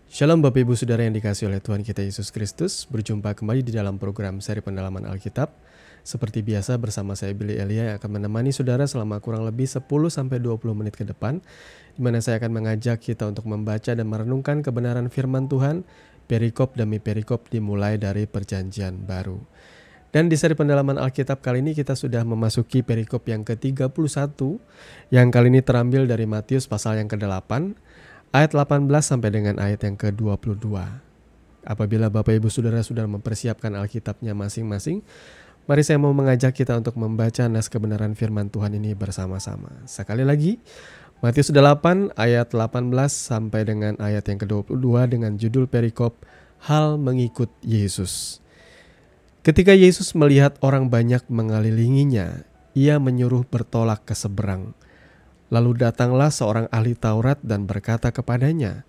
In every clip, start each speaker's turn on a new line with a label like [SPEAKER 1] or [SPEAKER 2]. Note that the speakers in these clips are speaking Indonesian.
[SPEAKER 1] Shalom Bapak Ibu Saudara yang dikasihi oleh Tuhan kita Yesus Kristus. Berjumpa kembali di dalam program seri pendalaman Alkitab. Seperti biasa bersama saya Billy Elia yang akan menemani saudara selama kurang lebih 10-20 menit ke depan, di mana saya akan mengajak kita untuk membaca dan merenungkan kebenaran firman Tuhan, perikop demi perikop dimulai dari Perjanjian Baru. Dan di seri pendalaman Alkitab kali ini kita sudah memasuki perikop yang ke-31, yang kali ini terambil dari Matius pasal yang ke-8, ayat 18 sampai dengan ayat yang ke-22. Apabila Bapak Ibu Saudara sudah mempersiapkan Alkitabnya masing-masing, mari saya mau mengajak kita untuk membaca nas kebenaran firman Tuhan ini bersama-sama. Sekali lagi, Matius 8 ayat 18 sampai dengan ayat yang ke-22 dengan judul perikop Hal Mengikut Yesus. Ketika Yesus melihat orang banyak mengelilinginya, ia menyuruh bertolak ke seberang. Lalu datanglah seorang ahli Taurat dan berkata kepadanya,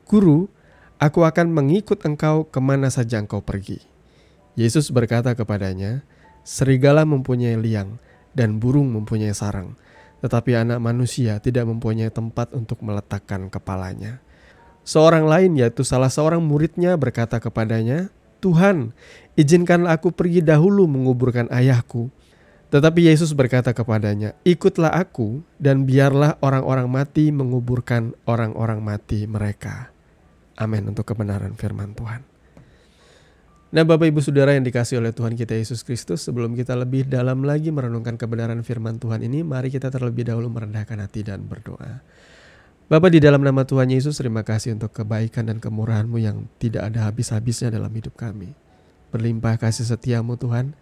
[SPEAKER 1] "Guru, aku akan mengikut engkau kemana saja engkau pergi." Yesus berkata kepadanya, "Serigala mempunyai liang dan burung mempunyai sarang, tetapi anak manusia tidak mempunyai tempat untuk meletakkan kepalanya." Seorang lain, yaitu salah seorang muridnya, berkata kepadanya, "Tuhan, izinkanlah aku pergi dahulu menguburkan ayahku." Tetapi Yesus berkata kepadanya, "Ikutlah aku dan biarlah orang-orang mati menguburkan orang-orang mati mereka." Amin untuk kebenaran firman Tuhan. Nah Bapak Ibu Saudara yang dikasihi oleh Tuhan kita Yesus Kristus, sebelum kita lebih dalam lagi merenungkan kebenaran firman Tuhan ini, mari kita terlebih dahulu merendahkan hati dan berdoa. Bapa, di dalam nama Tuhan Yesus, terima kasih untuk kebaikan dan kemurahan-Mu yang tidak ada habis-habisnya dalam hidup kami. Berlimpah kasih setia-Mu Tuhan.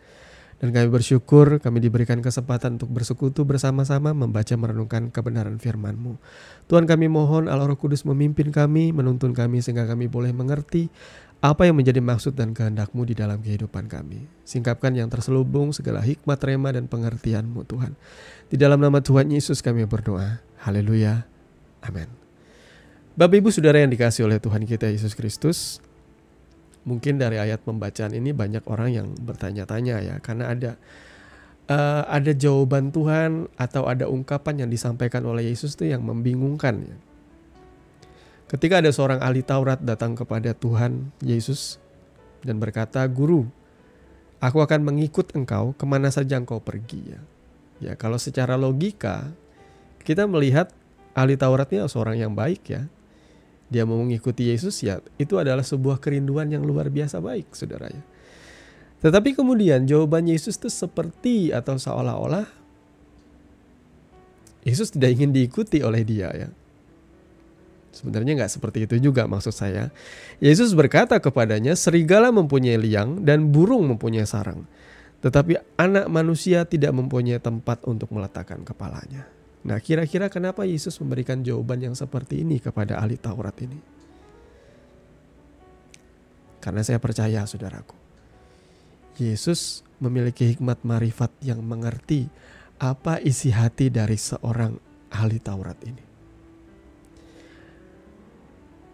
[SPEAKER 1] Dan kami bersyukur kami diberikan kesempatan untuk bersekutu bersama-sama membaca merenungkan kebenaran firman-Mu. Tuhan, kami mohon Allah Roh Kudus memimpin kami, menuntun kami sehingga kami boleh mengerti apa yang menjadi maksud dan kehendak-Mu di dalam kehidupan kami. Singkapkan yang terselubung segala hikmat, rema, dan pengertian-Mu Tuhan. Di dalam nama Tuhan Yesus kami berdoa. Haleluya. Amin. Bapak Ibu Saudara yang dikasihi oleh Tuhan kita Yesus Kristus, mungkin dari ayat pembacaan ini banyak orang yang bertanya-tanya ya, karena ada jawaban Tuhan atau ada ungkapan yang disampaikan oleh Yesus itu yang membingungkan ya. Ketika ada seorang ahli Taurat datang kepada Tuhan Yesus dan berkata, "Guru, aku akan mengikut engkau kemana saja engkau pergi." Ya, kalau secara logika kita melihat ahli Tauratnya seorang yang baik ya. Dia mau mengikuti Yesus ya, itu adalah sebuah kerinduan yang luar biasa baik, saudara ya. Tetapi kemudian jawaban Yesus itu seperti atau seolah-olah Yesus tidak ingin diikuti oleh dia ya. Sebenarnya nggak seperti itu juga maksud saya. Yesus berkata kepadanya, "Serigala mempunyai liang dan burung mempunyai sarang, tetapi anak manusia tidak mempunyai tempat untuk meletakkan kepalanya." Nah, kira-kira kenapa Yesus memberikan jawaban yang seperti ini kepada ahli Taurat ini? Karena saya percaya, saudaraku, Yesus memiliki hikmat marifat yang mengerti apa isi hati dari seorang ahli Taurat ini.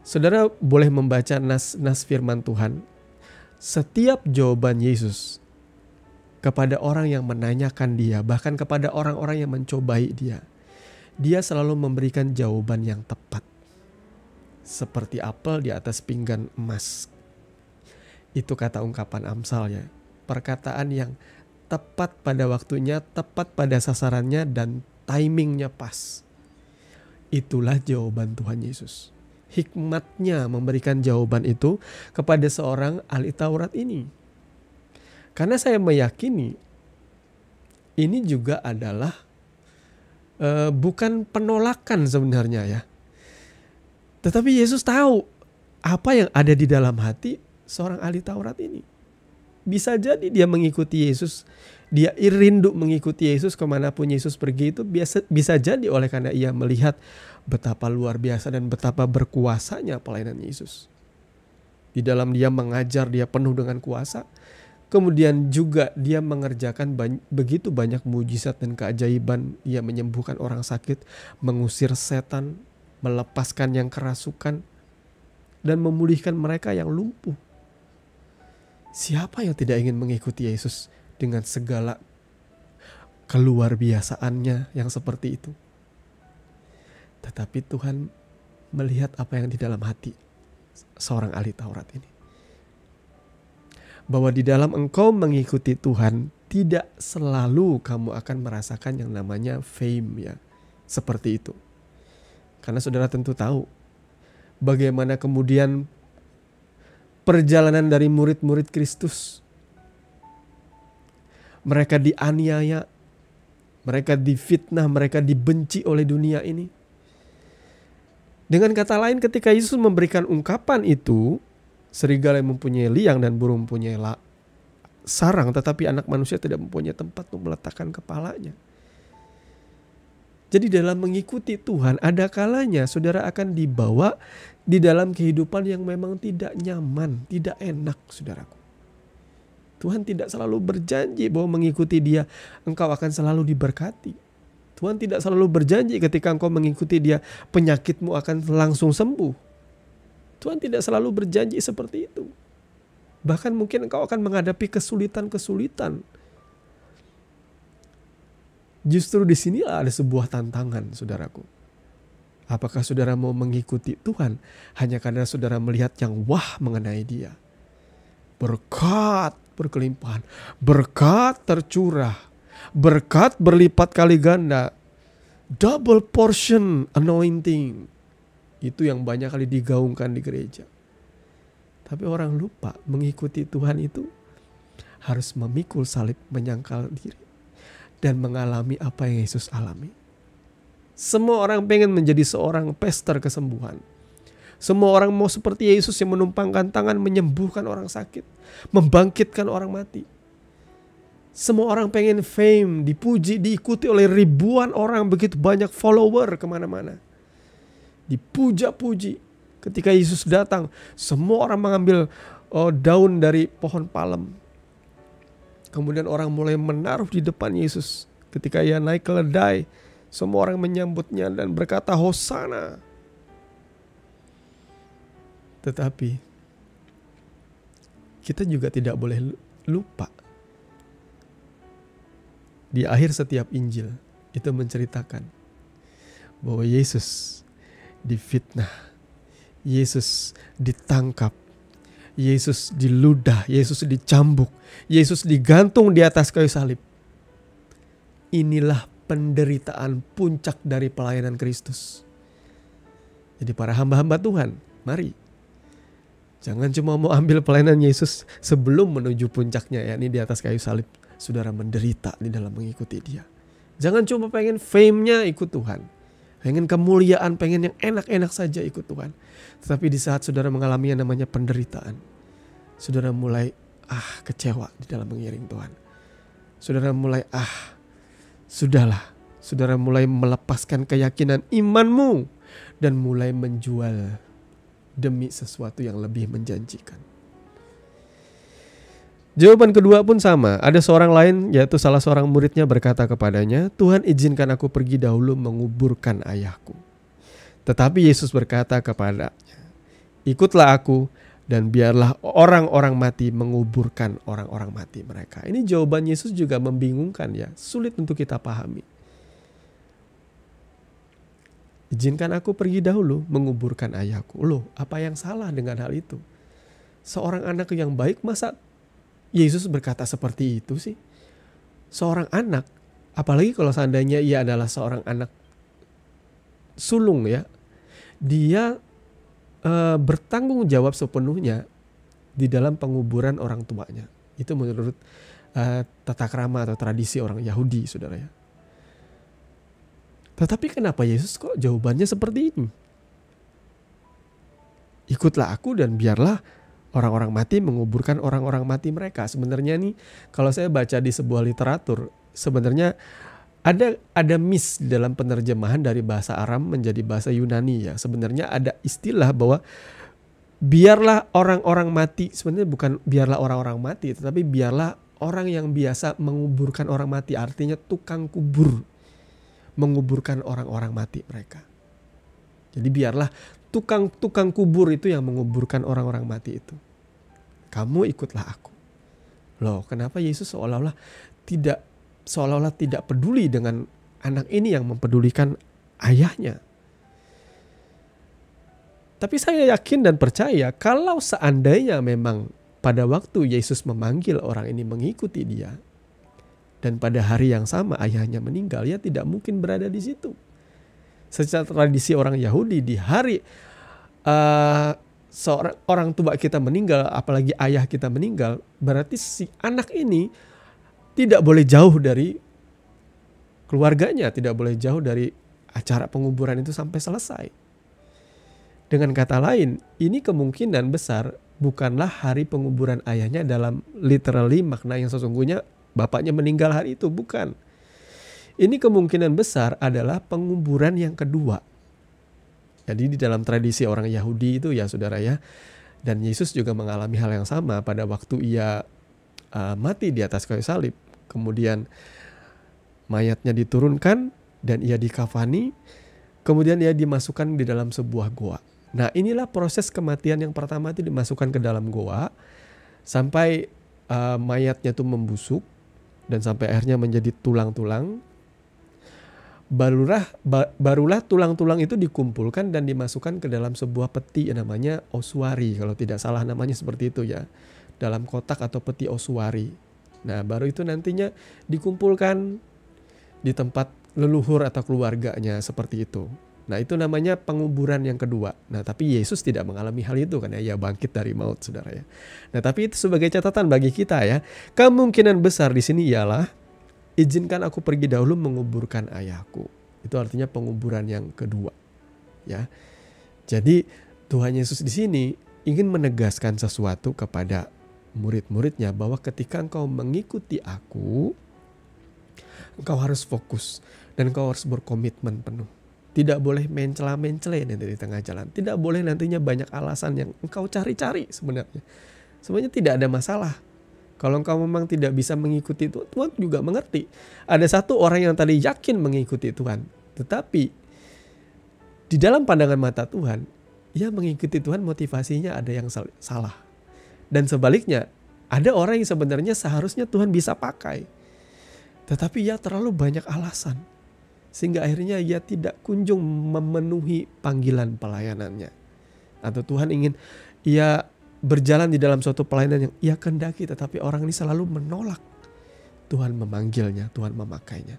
[SPEAKER 1] Saudara boleh membaca nas firman Tuhan. Setiap jawaban Yesus kepada orang yang menanyakan dia, bahkan kepada orang-orang yang mencobai dia, dia selalu memberikan jawaban yang tepat. Seperti apel di atas pinggan emas. Itu kata ungkapan Amsal ya. Perkataan yang tepat pada waktunya, tepat pada sasarannya, dan timingnya pas. Itulah jawaban Tuhan Yesus. Hikmatnya memberikan jawaban itu kepada seorang ahli Taurat ini. Karena saya meyakini ini juga adalah bukan penolakan sebenarnya ya. Tetapi Yesus tahu apa yang ada di dalam hati seorang ahli Taurat ini. Bisa jadi dia mengikuti Yesus, dia rindu mengikuti Yesus kemanapun Yesus pergi itu bisa jadi oleh karena ia melihat betapa luar biasa dan betapa berkuasanya pelayanan Yesus. Di dalam dia mengajar, dia penuh dengan kuasa. Kemudian juga dia mengerjakan begitu banyak mujizat dan keajaiban. Dia menyembuhkan orang sakit, mengusir setan, melepaskan yang kerasukan, dan memulihkan mereka yang lumpuh. Siapa yang tidak ingin mengikuti Yesus dengan segala keluar biasaannya yang seperti itu? Tetapi Tuhan melihat apa yang di dalam hati. seorang ahli Taurat ini. Bahwa di dalam engkau mengikuti Tuhan, tidak selalu kamu akan merasakan yang namanya fame ya. Seperti itu. Karena saudara tentu tahu bagaimana kemudian perjalanan dari murid-murid Kristus. Mereka dianiaya, mereka difitnah, mereka dibenci oleh dunia ini. Dengan kata lain, ketika Yesus memberikan ungkapan itu, serigala yang mempunyai liang dan burung mempunyai sarang, tetapi anak manusia tidak mempunyai tempat untuk meletakkan kepalanya. Jadi dalam mengikuti Tuhan, ada kalanya saudara akan dibawa di dalam kehidupan yang memang tidak nyaman, tidak enak, saudaraku. Tuhan tidak selalu berjanji bahwa mengikuti Dia engkau akan selalu diberkati. Tuhan tidak selalu berjanji ketika engkau mengikuti Dia penyakitmu akan langsung sembuh. Tuhan tidak selalu berjanji seperti itu. Bahkan mungkin engkau akan menghadapi kesulitan-kesulitan. Justru di sinilah ada sebuah tantangan, saudaraku. Apakah saudara mau mengikuti Tuhan hanya karena saudara melihat yang wah mengenai Dia? Berkat berkelimpahan, berkat tercurah, berkat berlipat kali ganda, double portion anointing. Itu yang banyak kali digaungkan di gereja. Tapi orang lupa mengikuti Tuhan itu harus memikul salib, menyangkal diri, dan mengalami apa yang Yesus alami. Semua orang pengen menjadi seorang pester kesembuhan. Semua orang mau seperti Yesus yang menumpangkan tangan menyembuhkan orang sakit, membangkitkan orang mati. Semua orang pengen fame, dipuji, diikuti oleh ribuan orang, begitu banyak follower kemana-mana. Dipuja-puji. Ketika Yesus datang, semua orang mengambil daun dari pohon palem. Kemudian orang mulai menaruh di depan Yesus. Ketika Ia naik keledai, semua orang menyambutnya dan berkata Hosana. Tetapi kita juga tidak boleh lupa. Di akhir setiap Injil itu menceritakan bahwa Yesus difitnah, Yesus ditangkap, Yesus diludah, Yesus dicambuk, Yesus digantung di atas kayu salib. Inilah penderitaan puncak dari pelayanan Kristus. Jadi para hamba-hamba Tuhan, mari. Jangan cuma mau ambil pelayanan Yesus sebelum menuju puncaknya, yakni di atas kayu salib. Saudara menderita di dalam mengikuti Dia. Jangan cuma pengen fame-nya ikut Tuhan. Pengen kemuliaan, pengen yang enak-enak saja ikut Tuhan. Tetapi di saat saudara mengalami yang namanya penderitaan, saudara mulai kecewa di dalam mengiring Tuhan. Saudara mulai sudahlah. Saudara mulai melepaskan keyakinan imanmu dan mulai menjual demi sesuatu yang lebih menjanjikan. Jawaban kedua pun sama. Ada seorang lain, yaitu salah seorang muridnya berkata kepadanya, Tuhan izinkan aku pergi dahulu menguburkan ayahku. Tetapi Yesus berkata kepadanya, ikutlah aku dan biarlah orang-orang mati menguburkan orang-orang mati mereka. Ini jawaban Yesus juga membingungkan ya, sulit untuk kita pahami. Izinkan aku pergi dahulu menguburkan ayahku. Loh, apa yang salah dengan hal itu? Seorang anak yang baik masa Yesus berkata seperti itu sih? Seorang anak, apalagi kalau seandainya ia adalah seorang anak sulung ya, dia bertanggung jawab sepenuhnya di dalam penguburan orang tuanya. Itu menurut tata krama atau tradisi orang Yahudi, saudara ya. Tetapi kenapa Yesus kok jawabannya seperti ini? Ikutlah aku dan biarlah orang-orang mati menguburkan orang-orang mati mereka. Sebenarnya nih kalau saya baca di sebuah literatur, sebenarnya ada miss di dalam penerjemahan dari bahasa Aram menjadi bahasa Yunani ya. Sebenarnya ada istilah bahwa biarlah orang-orang mati, sebenarnya bukan biarlah orang-orang mati, tetapi biarlah orang yang biasa menguburkan orang mati, artinya tukang kubur, menguburkan orang-orang mati mereka. Jadi biarlah tukang kubur itu yang menguburkan orang-orang mati itu. Kamu ikutlah aku. Loh, kenapa Yesus seolah-olah tidak peduli dengan anak ini yang mempedulikan ayahnya? Tapi saya yakin dan percaya kalau seandainya memang pada waktu Yesus memanggil orang ini mengikuti dia, dan pada hari yang sama ayahnya meninggal, ia tidak mungkin berada di situ. Secara tradisi orang Yahudi, di hari seorang orang tua kita meninggal, apalagi ayah kita meninggal, berarti si anak ini tidak boleh jauh dari keluarganya, tidak boleh jauh dari acara penguburan itu sampai selesai. Dengan kata lain, ini kemungkinan besar bukanlah hari penguburan ayahnya dalam literally makna yang sesungguhnya bapaknya meninggal hari itu, bukan. Ini kemungkinan besar adalah penguburan yang kedua. Jadi di dalam tradisi orang Yahudi itu ya saudara ya, dan Yesus juga mengalami hal yang sama pada waktu ia mati di atas kayu salib. Kemudian mayatnya diturunkan dan ia dikafani, kemudian ia dimasukkan di dalam sebuah goa. Nah, inilah proses kematian yang pertama, itu dimasukkan ke dalam goa sampai mayatnya itu membusuk dan sampai akhirnya menjadi tulang-tulang. Barulah tulang-tulang itu dikumpulkan dan dimasukkan ke dalam sebuah peti namanya ossuary, kalau tidak salah namanya seperti itu ya, dalam kotak atau peti ossuary. Nah, baru itu nantinya dikumpulkan di tempat leluhur atau keluarganya seperti itu. Nah, itu namanya penguburan yang kedua. Nah, tapi Yesus tidak mengalami hal itu karena ia bangkit dari maut, saudara ya. Nah, tapi itu sebagai catatan bagi kita ya. Kemungkinan besar di sini ialah, izinkan aku pergi dahulu menguburkan ayahku. Itu artinya penguburan yang kedua. Ya. Jadi Tuhan Yesus di sini ingin menegaskan sesuatu kepada murid-muridnya bahwa ketika engkau mengikuti aku, engkau harus fokus dan engkau harus berkomitmen penuh. Tidak boleh mencela-mencela nanti di tengah jalan. Tidak boleh nantinya banyak alasan yang engkau cari-cari sebenarnya. Sebenarnya tidak ada masalah. Kalau engkau memang tidak bisa mengikuti Tuhan, Tuhan juga mengerti. Ada satu orang yang tadi yakin mengikuti Tuhan, tetapi di dalam pandangan mata Tuhan, ia mengikuti Tuhan motivasinya ada yang salah. Dan sebaliknya, ada orang yang sebenarnya seharusnya Tuhan bisa pakai, tetapi ia terlalu banyak alasan, sehingga akhirnya ia tidak kunjung memenuhi panggilan pelayanannya. Atau Tuhan ingin ia berjalan di dalam suatu pelayanan yang ia kehendaki, tetapi orang ini selalu menolak. Tuhan memanggilnya, Tuhan memakainya.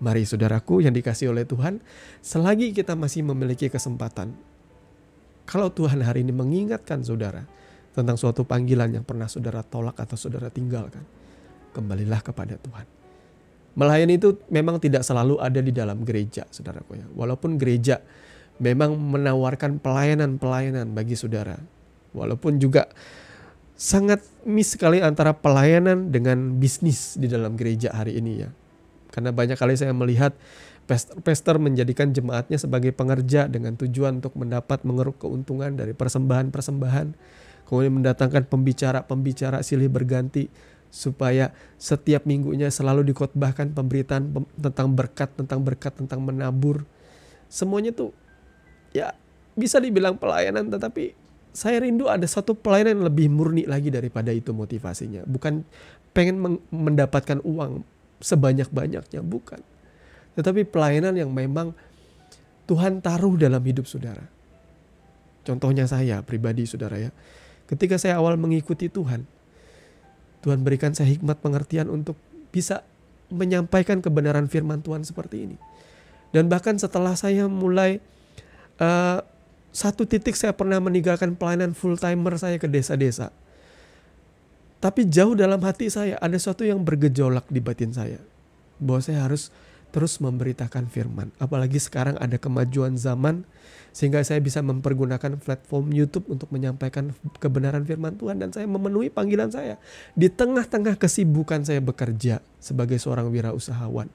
[SPEAKER 1] Mari saudaraku yang dikasihi oleh Tuhan, selagi kita masih memiliki kesempatan, kalau Tuhan hari ini mengingatkan saudara tentang suatu panggilan yang pernah saudara tolak atau saudara tinggalkan, kembalilah kepada Tuhan. Melayani itu memang tidak selalu ada di dalam gereja, saudaraku ya. Walaupun gereja memang menawarkan pelayanan-pelayanan bagi saudara. Walaupun juga sangat miss sekali antara pelayanan dengan bisnis di dalam gereja hari ini ya. Karena banyak kali saya melihat pastor menjadikan jemaatnya sebagai pengerja dengan tujuan untuk mengeruk keuntungan dari persembahan-persembahan. Kemudian mendatangkan pembicara-pembicara silih berganti, supaya setiap minggunya selalu dikotbahkan pemberitaan tentang berkat, tentang menabur. Semuanya tuh ya bisa dibilang pelayanan, tetapi saya rindu ada satu pelayanan yang lebih murni lagi daripada itu motivasinya. Bukan pengen mendapatkan uang sebanyak-banyaknya, bukan. Tetapi pelayanan yang memang Tuhan taruh dalam hidup saudara. Contohnya saya pribadi saudara ya. Ketika saya awal mengikuti Tuhan berikan saya hikmat pengertian untuk bisa menyampaikan kebenaran firman Tuhan seperti ini. Dan bahkan setelah saya mulai satu titik saya pernah meninggalkan pelayanan full timer saya ke desa-desa. Tapi jauh dalam hati saya ada sesuatu yang bergejolak di batin saya, bahwa saya harus terus memberitakan firman. Apalagi sekarang ada kemajuan zaman, sehingga saya bisa mempergunakan platform YouTube untuk menyampaikan kebenaran firman Tuhan. Dan saya memenuhi panggilan saya. Di tengah-tengah kesibukan saya bekerja sebagai seorang wirausahawan,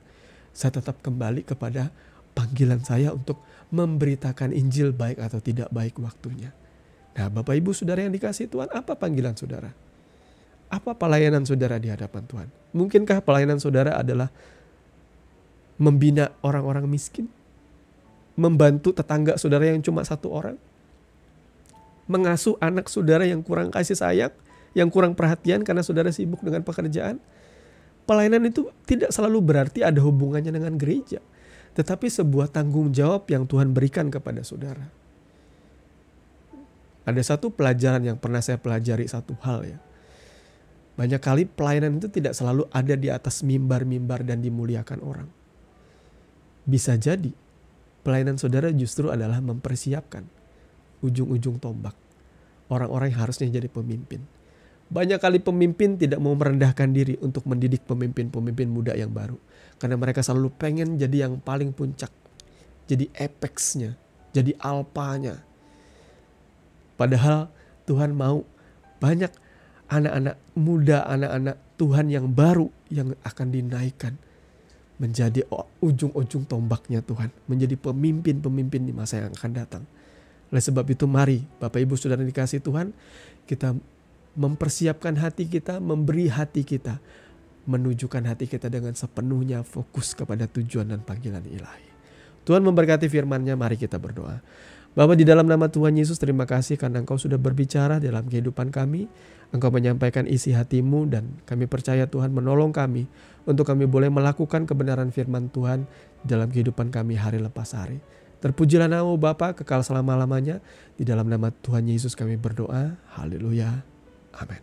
[SPEAKER 1] saya tetap kembali kepada panggilan saya untuk memberitakan Injil baik atau tidak baik waktunya. Nah, Bapak Ibu Saudara yang dikasihi Tuhan, apa panggilan saudara? Apa pelayanan saudara di hadapan Tuhan? Mungkinkah pelayanan saudara adalah membina orang-orang miskin? Membantu tetangga saudara yang cuma satu orang? Mengasuh anak saudara yang kurang kasih sayang, yang kurang perhatian karena saudara sibuk dengan pekerjaan? Pelayanan itu tidak selalu berarti ada hubungannya dengan gereja, tetapi sebuah tanggung jawab yang Tuhan berikan kepada saudara. Ada satu pelajaran yang pernah saya pelajari, satu hal ya. Banyak kali pelayanan itu tidak selalu ada di atas mimbar-mimbar dan dimuliakan orang. Bisa jadi pelayanan saudara justru adalah mempersiapkan ujung-ujung tombak orang-orang yang harusnya jadi pemimpin. Banyak kali pemimpin tidak mau merendahkan diri untuk mendidik pemimpin-pemimpin muda yang baru. Karena mereka selalu pengen jadi yang paling puncak. Jadi apexnya, jadi alpanya. Padahal Tuhan mau banyak anak-anak muda, anak-anak Tuhan yang baru yang akan dinaikkan menjadi ujung-ujung tombaknya Tuhan. Menjadi pemimpin-pemimpin di masa yang akan datang. Oleh sebab itu mari Bapak Ibu Saudara dikasih Tuhan, kita mempersiapkan hati kita, memberi hati kita, menunjukkan hati kita dengan sepenuhnya fokus kepada tujuan dan panggilan ilahi. Tuhan memberkati firman-Nya, mari kita berdoa. Bapa, di dalam nama Tuhan Yesus, terima kasih karena Engkau sudah berbicara dalam kehidupan kami. Engkau menyampaikan isi hati-Mu dan kami percaya Tuhan menolong kami untuk kami boleh melakukan kebenaran firman Tuhan dalam kehidupan kami hari lepas hari. Terpujilah nama-Mu Bapa kekal selama-lamanya. Di dalam nama Tuhan Yesus kami berdoa. Haleluya. Amin.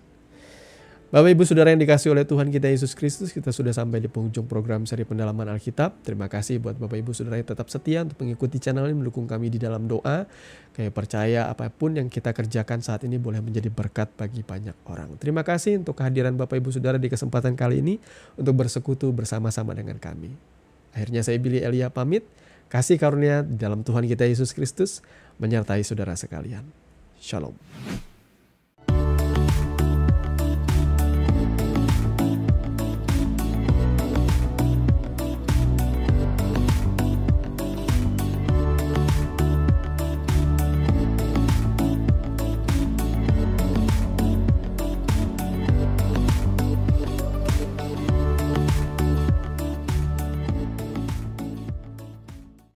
[SPEAKER 1] Bapak Ibu Saudara yang dikasih oleh Tuhan kita Yesus Kristus, kita sudah sampai di penghujung program seri pendalaman Alkitab. Terima kasih buat Bapak Ibu Saudara yang tetap setia untuk mengikuti channel ini, mendukung kami di dalam doa. Kami percaya apapun yang kita kerjakan saat ini boleh menjadi berkat bagi banyak orang. Terima kasih untuk kehadiran Bapak Ibu Saudara di kesempatan kali ini untuk bersekutu bersama-sama dengan kami. Akhirnya saya Billy Elia pamit. Kasih karunia di dalam Tuhan kita Yesus Kristus menyertai saudara sekalian. Shalom.